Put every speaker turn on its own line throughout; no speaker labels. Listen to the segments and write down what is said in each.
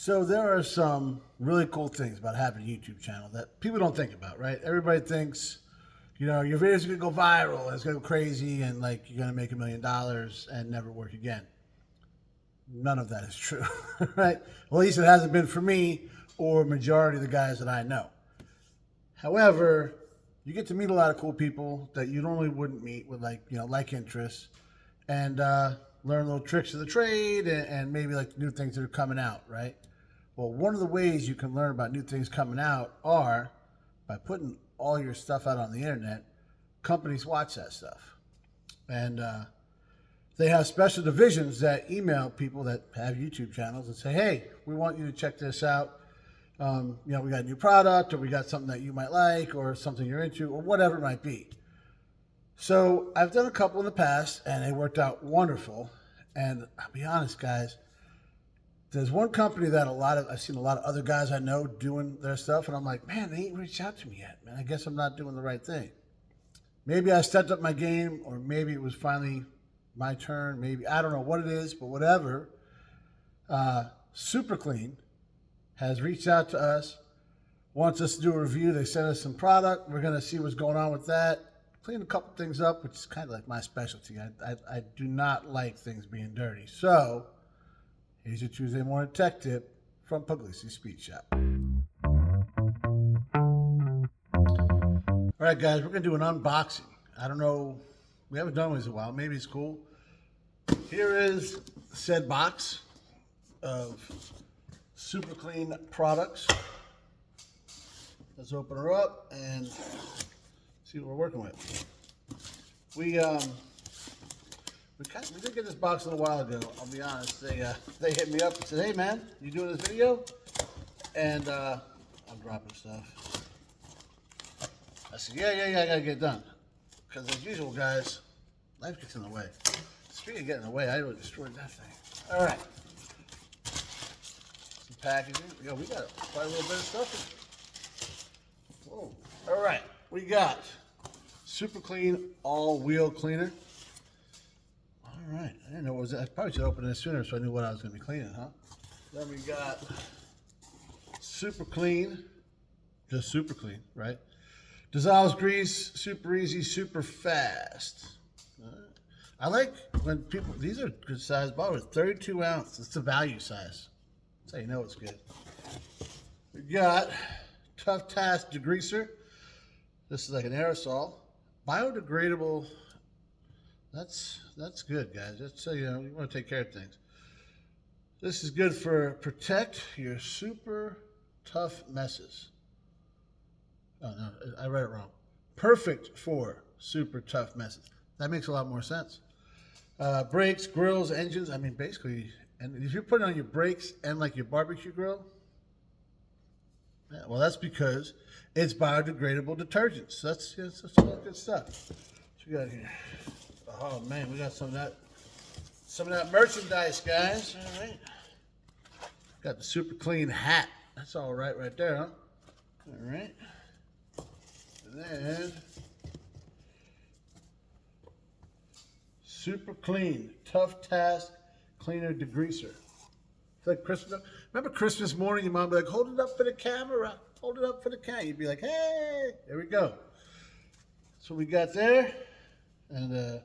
So there are some really cool things about having a YouTube channel that people don't think about, right? Everybody thinks, your videos are gonna go viral, and it's gonna go crazy, and like you're gonna make $1 million and never work again. None of that is true, right? Well, at least it hasn't been for me or majority of the guys that I know. However, you get to meet a lot of cool people that you normally wouldn't meet with like interests, and learn little tricks of the trade and maybe like new things that are coming out, right? Well, one of the ways you can learn about new things coming out are by putting all your stuff out on the internet. Companies watch that stuff. And they have special divisions that email people that have YouTube channels and say, hey, we want you to check this out. We got a new product, or we got something that you might like, or something you're into, or whatever it might be. So I've done a couple in the past, and they worked out wonderful. And I'll be honest, guys, there's one company that I've seen a lot of other guys I know doing their stuff, and I'm like, man, they ain't reached out to me yet, man. I guess I'm not doing the right thing. Maybe I stepped up my game, or maybe it was finally my turn. Maybe, I don't know what it is, but whatever. Super Clean has reached out to us, wants us to do a review. They sent us some product. We're going to see what's going on with that. Clean a couple things up, which is kind of like my specialty. I do not like things being dirty. So here's your Tuesday morning tech tip from Pugliese Speed Shop. All right, guys, we're going to do an unboxing. I don't know. We haven't done this in a while. Maybe it's cool. Here is said box of Super Clean products. Let's open her up and see what we're working with. We did get this box a little while ago. I'll be honest. They hit me up and said, "Hey man, you doing this video?" And I'm dropping stuff. I said, "Yeah, I gotta get it done." Because as usual, guys, life gets in the way. Speaking of getting in the way, I really destroyed that thing. All right, some packaging. Yo, we got quite a little bit of stuff. Whoa. All right, we got Super Clean all-wheel cleaner. All right, I didn't know what was that. I probably should open this sooner so I knew what I was going to be cleaning, huh? Then we got Super Clean, just Super Clean, right? Dissolves grease, super easy, super fast. I like when people, these are good size bottles, 32 ounce. It's the value size. That's how you know it's good. We got Tough Task Degreaser. This is like an aerosol. Biodegradable. That's good, guys. That's so you want to take care of things. This is good for protect your super tough messes. Oh no, I read it wrong. Perfect for super tough messes. That makes a lot more sense. Brakes, grills, engines. I mean, basically, and if you're putting on your brakes and like your barbecue grill, yeah, well, that's because it's biodegradable detergents. That's all good stuff. What we got here? Oh man, we got some of that merchandise, guys. All right. Got the Super Clean hat. That's all right there, huh? All right. And then Super Clean Tough Task Cleaner Degreaser. It's like Christmas. Remember Christmas morning, your mom would be like, hold it up for the camera. Hold it up for the camera. You'd be like, hey, there we go. That's what we got there. And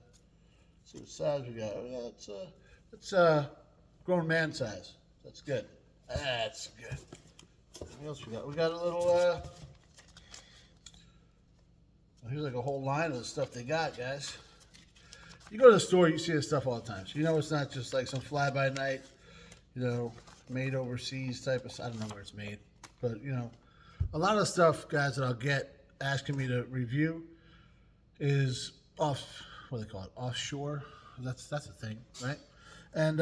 see what size we got. Oh, yeah, it's grown man size. That's good. That's good. What else we got? We got a little, here's like a whole line of the stuff they got, guys. You go to the store, you see this stuff all the time. So you know it's not just like some fly-by-night, made overseas type of, I don't know where it's made. But, a lot of the stuff, guys, that I'll get asking me to review is what do they call it? Offshore. That's a thing, right? And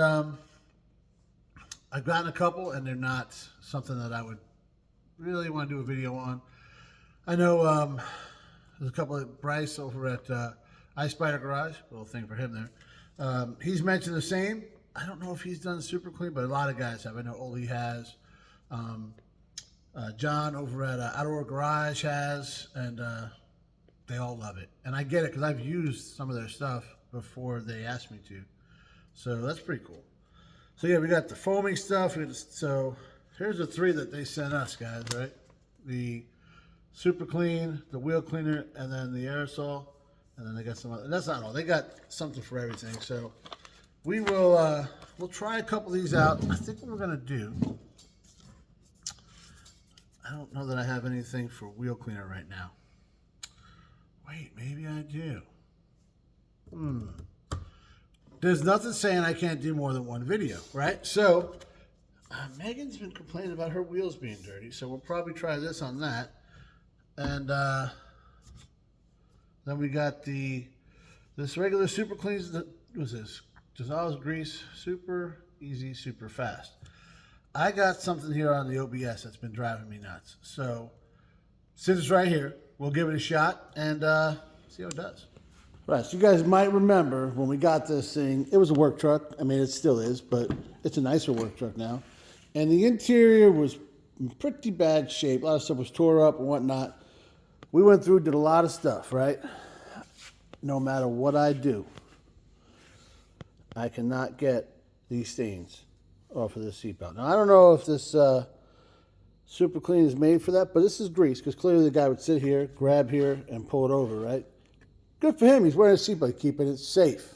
I've gotten a couple, and they're not something that I would really want to do a video on. I know there's a couple of Bryce over at I Spider Garage, a little thing for him there. He's mentioned the same. I don't know if he's done Super Clean, but a lot of guys have. I know Oli has. John over at Outdoor Garage has, and they all love it. And I get it because I've used some of their stuff before they asked me to. So that's pretty cool. So yeah, we got the foaming stuff. So here's the three that they sent us, guys, right? The Super Clean, the wheel cleaner, and then the aerosol. And then they got some other, that's not all. They got something for everything. So we will, we'll try a couple of these out. I think what we're gonna do, I don't know that I have anything for wheel cleaner right now. Wait, maybe I do. There's nothing saying I can't do more than one video, right? So Megan's been complaining about her wheels being dirty, so we'll probably try this on that. And then we got this regular Super Cleans. What's this? Dissolves grease, super easy, super fast. I got something here on the OBS that's been driving me nuts. So since it's right here, we'll give it a shot and see how it does. Right, so you guys might remember when we got this thing, it was a work truck. I mean, it still is, but it's a nicer work truck now. And the interior was in pretty bad shape. A lot of stuff was tore up and whatnot. We went through, did a lot of stuff, right? No matter what I do, I cannot get these stains off of this seatbelt. Now, I don't know if this Super Clean is made for that, but this is grease, because clearly the guy would sit here, grab here, and pull it over, right? Good for him. He's wearing a seatbelt, keeping it safe.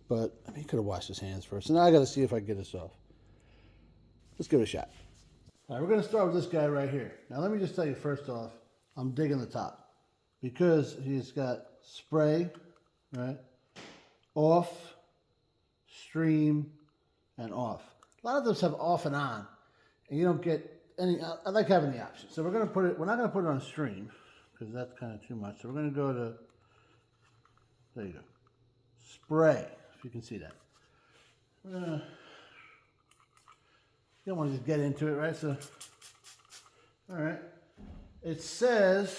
But I mean, he could have washed his hands first. So now I got to see if I can get this off. Let's give it a shot. All right, we're going to start with this guy right here. Now, let me just tell you first off, I'm digging the top because he's got spray, right? Off, stream, and off. A lot of those have off and on, and you don't get any. I like having the option. So we're going to put it. We're not going to put it on stream because that's kind of too much. So we're going to go to. There you go. Spray, if you can see that. You don't want to just get into it, right? So, all right. It says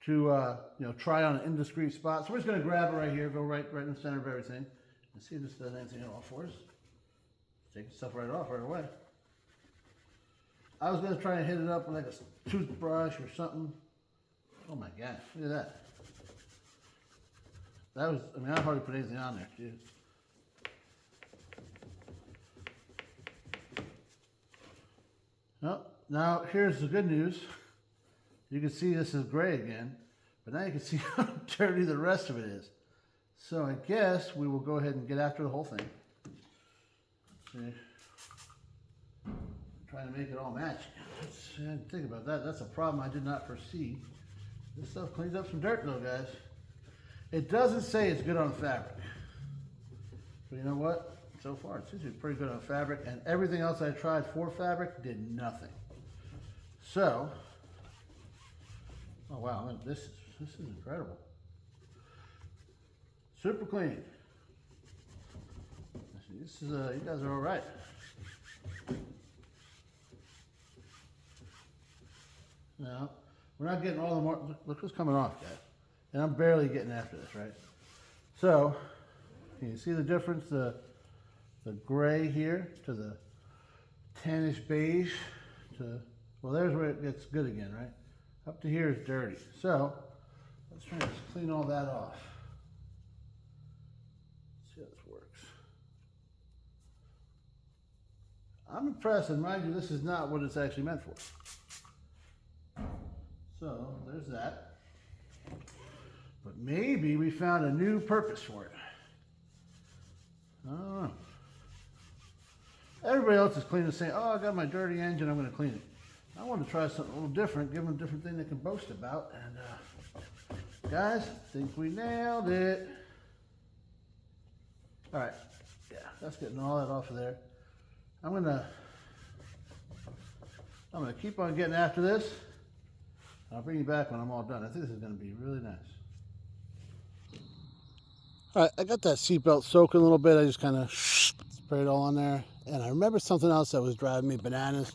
to try on an indiscreet spot. So we're just going to grab it right here, go right in the center of everything, and see if this does anything at all for us. Take the stuff right off right away. I was going to try and hit it up with like a toothbrush or something. Oh my God, look at that. That was, I mean, I hardly put anything on there, dude. Well, now here's the good news. You can see this is gray again, but now you can see how dirty the rest of it is. So I guess we will go ahead and get after the whole thing. See, trying to make it all match. I didn't think about that. That's a problem I did not foresee. This stuff cleans up some dirt though, guys. It doesn't say it's good on fabric. But you know what? So far, it seems to be pretty good on fabric, and everything else I tried for fabric did nothing. So, oh wow, this is incredible. Super clean. This is you guys are all right. Now, we're not getting all the more. Look what's coming off, guys. And I'm barely getting after this, right? So, can you see the difference? The gray here to the tannish beige to, well, there's where it gets good again, right? Up to here is dirty. So, let's try to clean all that off. Let's see how this works. I'm impressed, and mind you, this is not what it's actually meant for. So, there's that. But maybe we found a new purpose for it. I don't know. Everybody else is cleaning the same. Oh, I got my dirty engine, I'm going to clean it. I want to try something a little different, give them a different thing they can boast about. And guys, I think we nailed it. All right, yeah, that's getting all that off of there. I'm gonna keep on getting after this. I'll bring you back when I'm all done. I think this is going to be really nice. All right, I got that seatbelt soaking a little bit. I just kind of sprayed it all on there. And I remember something else that was driving me bananas.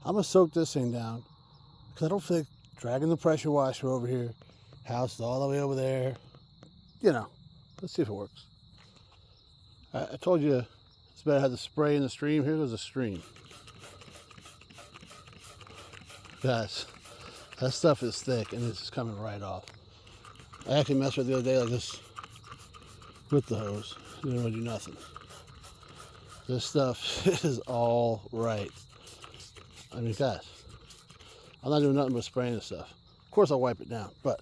I'm going to soak this thing down because I don't feel like dragging the pressure washer over here. House is all the way over there. You know, let's see if it works. I told you it's better to have the spray and the stream. Here goes the stream. Guys, that stuff is thick and it's just coming right off. I actually messed with it the other day like this with the hose. Didn't really do nothing. This stuff is all right. I mean, guys, I'm not doing nothing but spraying this stuff. Of course, I'll wipe it down, but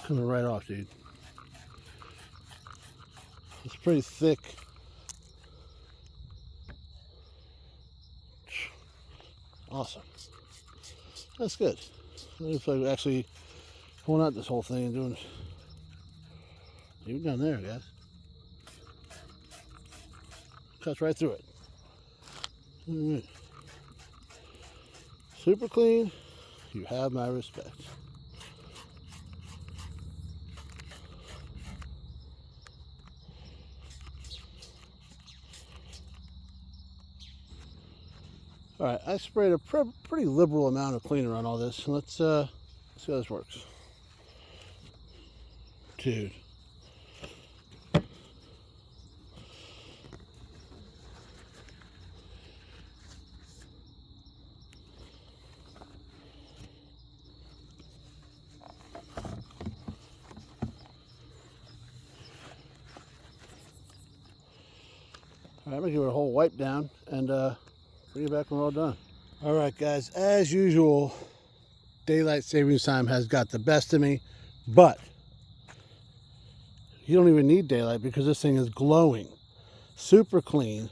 coming right off, dude. It's pretty thick. Awesome. That's good. Looks like we're actually pulling out this whole thing and doing. Even down there, guys. Cuts right through it. All right. Super clean. You have my respect. All right, I sprayed a pretty liberal amount of cleaner on all this. Let's see how this works. Dude. All right, I'm gonna give it a whole wipe down and bring it back when we're all done. All right, guys, as usual, daylight savings time has got the best of me, but you don't even need daylight because this thing is glowing. Super clean.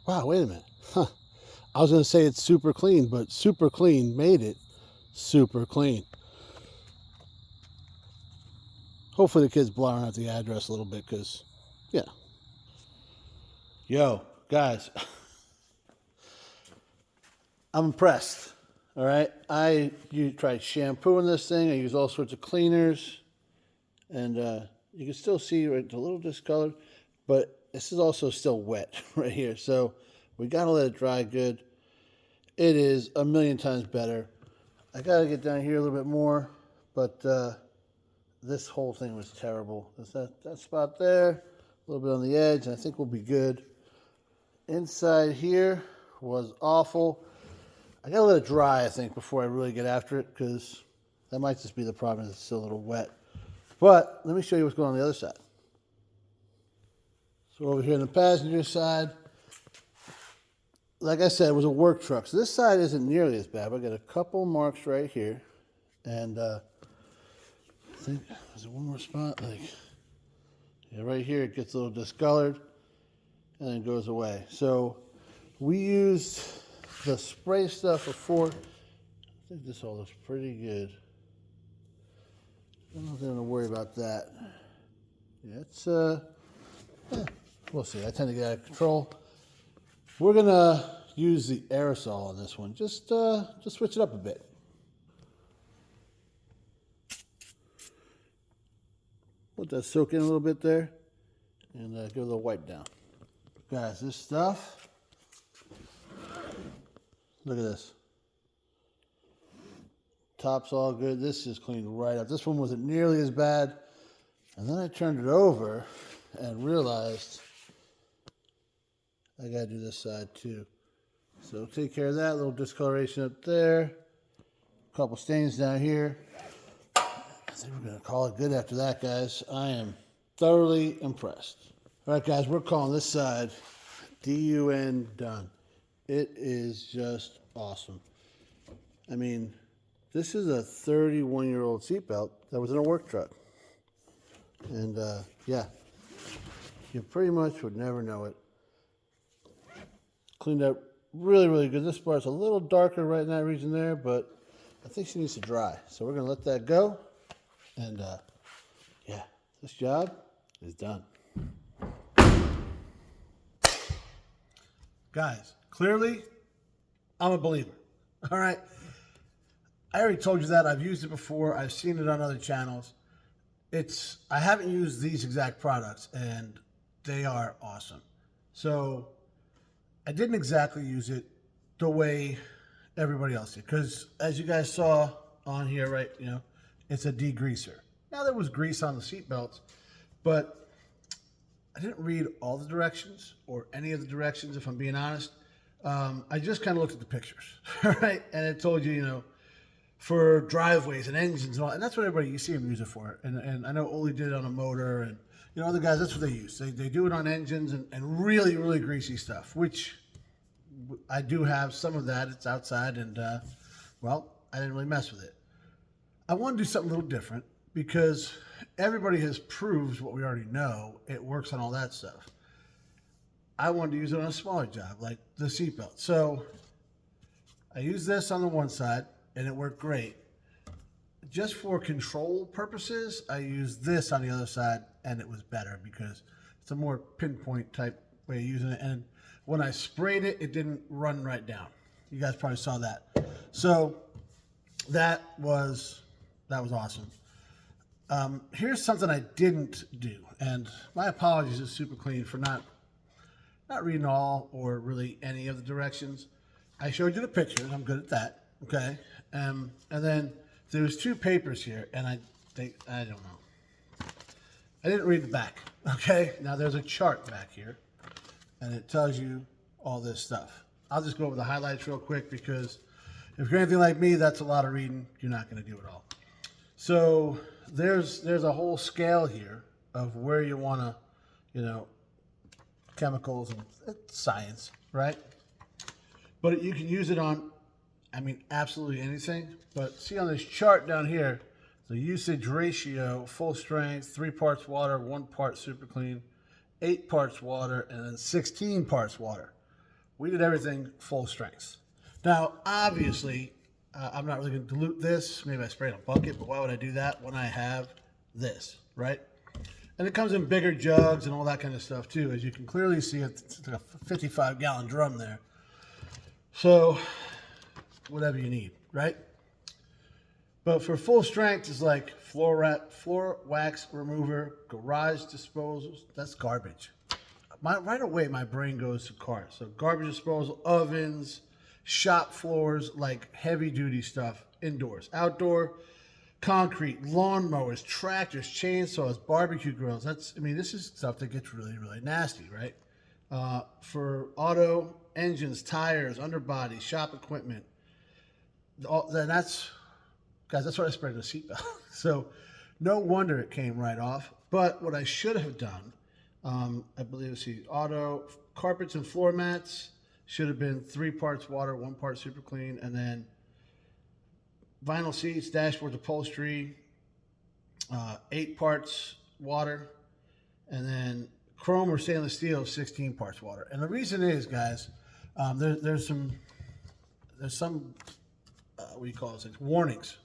Wow, wait a minute. Huh. I was gonna say it's super clean, but super clean made it super clean. Hopefully the kid's blurring out the address a little bit because, yeah. Yo, guys, I'm impressed. All right, you tried shampooing this thing. I used all sorts of cleaners, and you can still see it's a little discolored, but this is also still wet right here. So we gotta let it dry good. It is a million times better. I gotta get down here a little bit more, but this whole thing was terrible. That spot there, a little bit on the edge, and I think we'll be good. Inside here was awful. I gotta let it dry, I think, before I really get after it, because that might just be the problem. It's still a little wet. But let me show you what's going on the other side. So over here on the passenger side, like I said, it was a work truck. So this side isn't nearly as bad. I got a couple marks right here, and I think there's one more spot. Like, yeah, right here it gets a little discolored, and then goes away. So we used the spray stuff before. I think this all looks pretty good. I don't think I'm gonna worry about that. Yeah, it's we'll see. I tend to get out of control. We're gonna use the aerosol on this one. Just switch it up a bit. Let that soak in a little bit there, and give it a little wipe down. Guys, this stuff. Look at this. Top's all good. This is cleaned right up. This one wasn't nearly as bad. And then I turned it over and realized I gotta do this side too. So take care of that. Little discoloration up there. A couple stains down here. I think we're gonna call it good after that, guys. I am thoroughly impressed. All right, guys, we're calling this side DUN done. It is just awesome. I mean, this is a 31-year-old seatbelt that was in a work truck. And yeah, you pretty much would never know it. Cleaned up really, really good. This part's a little darker right in that region there, but I think she needs to dry. So we're gonna let that go. And yeah, this job is done. Guys, clearly, I'm a believer. All right. I already told you that. I've used it before. I've seen it on other channels. I haven't used these exact products, and they are awesome. So I didn't exactly use it the way everybody else did, because as you guys saw on here, right, it's a degreaser. Now, there was grease on the seat belts, but I didn't read all the directions or any of the directions, if I'm being honest. I just kind of looked at the pictures, right? And it told you, for driveways and engines and all, and that's what you see them use it for. And I know Oli did it on a motor, and You know, other guys, that's what they use. They do it on engines and really, really greasy stuff, which I do have some of that. It's outside, and, well, I didn't really mess with it. I want to do something a little different because everybody has proved what we already know. It works on all that stuff. I wanted to use it on a smaller job, like the seatbelt. So I used this on the one side, and it worked great. Just for control purposes, I used this on the other side, and it was better because it's a more pinpoint type way of using it. And when I sprayed it, it didn't run right down. You guys probably saw that. So that was awesome. Here's something I didn't do, and my apologies to Super Clean for not reading all or really any of the directions. I showed you the pictures. I'm good at that. Okay. And then there's two papers here, and I don't know. I didn't read the back. Okay. Now there's a chart back here, and it tells you all this stuff. I'll just go over the highlights real quick because if you're anything like me, that's a lot of reading. You're not going to do it all. So there's a whole scale here of where you want to, you know, chemicals and science, right? But you can use it on, I mean, absolutely anything. But see on this chart down here, the usage ratio, full strength, 3 parts water, 1 part super clean, 8 parts water, and then 16 parts water. We did everything full strength. Now, obviously, I'm not really going to dilute this. Maybe I sprayed a bucket, but why would I do that when I have this, right? And it comes in bigger jugs and all that kind of stuff too. As you can clearly see, it's like a 55-gallon drum there. So, whatever you need, right? But for full strength, it's like floor wax remover, garage disposals. That's garbage. Right away, my brain goes to cars. So garbage disposal, ovens, shop floors, like heavy-duty stuff, indoors. Outdoor, concrete, lawnmowers, tractors, chainsaws, barbecue grills. This is stuff that gets really, really nasty, right? For auto, engines, tires, underbody, shop equipment. That's what I sprayed in the seatbelt. So no wonder it came right off. But what I should have done, I believe, auto, carpets and floor mats should have been 3 parts water, 1 part super clean, and then vinyl seats, dashboards, upholstery, 8 parts water, and then chrome or stainless steel, 16 parts water. And the reason is, guys, there's some what do you call this? Warnings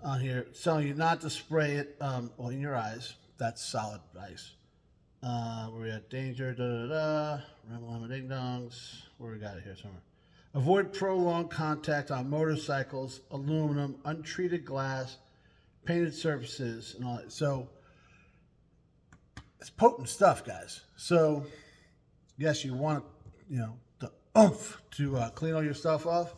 on here telling you not to spray it in your eyes. That's solid ice. We're at danger, Ramblama ding dongs. Where we got it here somewhere. Avoid prolonged contact on motorcycles, aluminum, untreated glass, painted surfaces, and all that. So it's potent stuff, guys. So yes, you want the oomph to clean all your stuff off,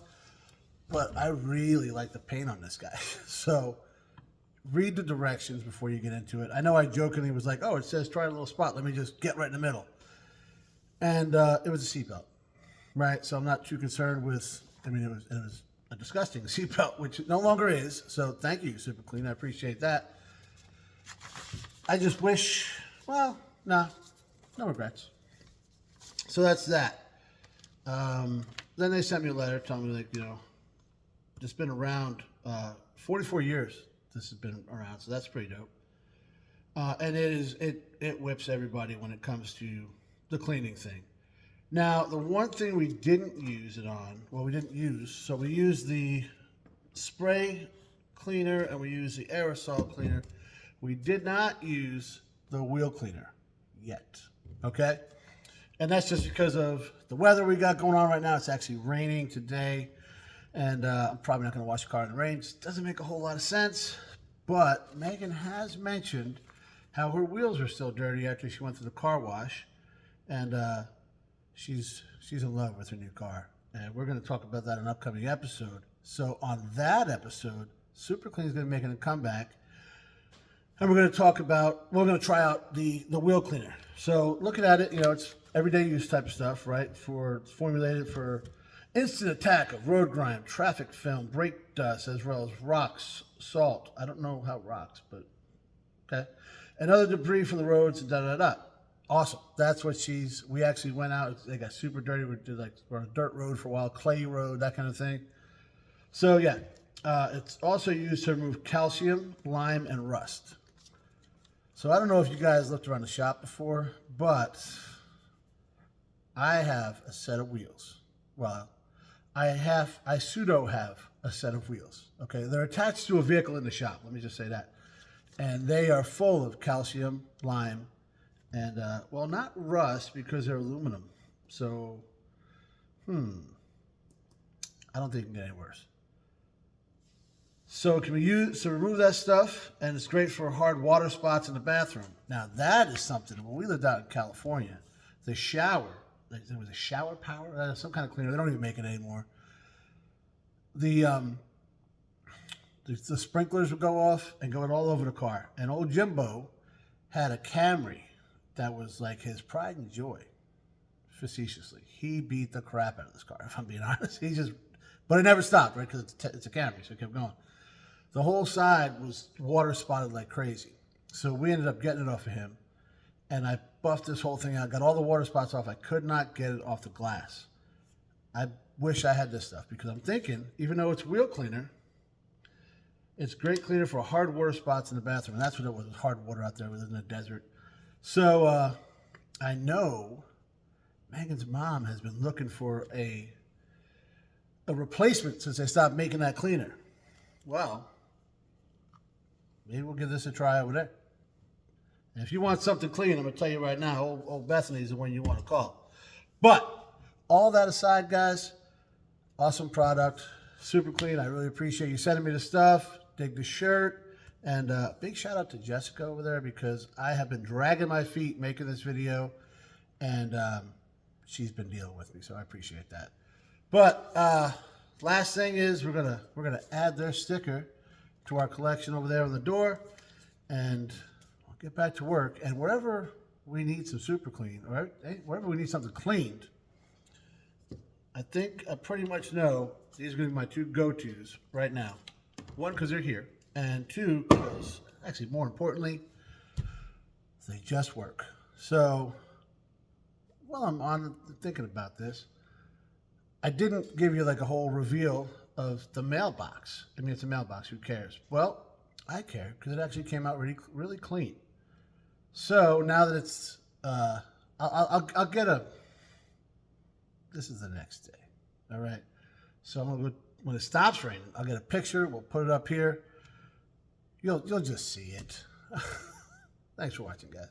but I really like the paint on this guy. So read the directions before you get into it. I know I jokingly was like, oh, it says try a little spot. Let me just get right in the middle. And it was a seatbelt, right? So I'm not too concerned with, it was a disgusting seatbelt, which it no longer is. So thank you, Super Clean. I appreciate that. I just wish, well, no regrets. So that's that. Then they sent me a letter telling me, it's been around 44 years. This has been around, so that's pretty dope. And it whips everybody when it comes to the cleaning thing. Now, the one thing we didn't use it on, so we used the spray cleaner and we used the aerosol cleaner. We did not use the wheel cleaner yet, okay? And that's just because of the weather we got going on right now. It's actually raining today, and I'm probably not going to wash the car in the rain. It doesn't make a whole lot of sense, but Megan has mentioned how her wheels are still dirty after she went to the car wash, and she's in love with her new car, and we're going to talk about that in an upcoming episode. So on that episode, Super Clean is going to be making a comeback, and we're going to try out the wheel cleaner. So looking at it, it's everyday use type of stuff, right? It's formulated for instant attack of road grime, traffic film, brake dust, as well as rocks, salt. I don't know how rocks, but okay. and other debris from the roads, da da da. Awesome. That's what we actually went out. They got super dirty. We did like on a dirt road for a while, clay road, that kind of thing. So yeah, it's also used to remove calcium, lime, and rust. So I don't know if you guys looked around the shop before, but I have a set of wheels. Well, I pseudo have a set of wheels. Okay, they're attached to a vehicle in the shop. Let me just say that. And they are full of calcium, lime, and, well, not rust because they're aluminum. So, I don't think it can get any worse. So it can be used to remove that stuff, and it's great for hard water spots in the bathroom. Now, that is something. When we lived out in California, the shower, there was a shower power, some kind of cleaner. They don't even make it anymore. The sprinklers would go off and go all over the car. And old Jimbo had a Camry that was like his pride and joy, facetiously. He beat the crap out of this car, if I'm being honest. But it never stopped, right? Because it's a Camry, so it kept going. The whole side was water spotted like crazy. So we ended up getting it off of him. And I buffed this whole thing out, got all the water spots off. I could not get it off the glass. I wish I had this stuff because I'm thinking, even though it's wheel cleaner, it's great cleaner for hard water spots in the bathroom. And that's what it was, hard water out there within the desert. So I know Megan's mom has been looking for a replacement since they stopped making that cleaner. Well, maybe we'll give this a try over there. And if you want something clean, I'm going to tell you right now, old Bethany's the one you want to call. But all that aside, guys, awesome product, super clean. I really appreciate you sending me the stuff. Dig the shirt. And big shout out to Jessica over there because I have been dragging my feet making this video, and she's been dealing with me, so I appreciate that. But last thing is we're gonna add their sticker to our collection over there on the door, and we'll get back to work. And wherever we need some super clean, or wherever we need something cleaned, I think I pretty much know these are gonna be my two go-tos right now. One, because they're here. And two, because, actually more importantly, they just work. So, while I'm on thinking about this, I didn't give you like a whole reveal of the mailbox. I mean, it's a mailbox, who cares? Well, I care, because it actually came out really, really clean. So, now that it's, I'll get this is the next day, all right? So, I'm going to, when it stops raining, I'll get a picture, we'll put it up here. You'll just see it. Thanks for watching, guys.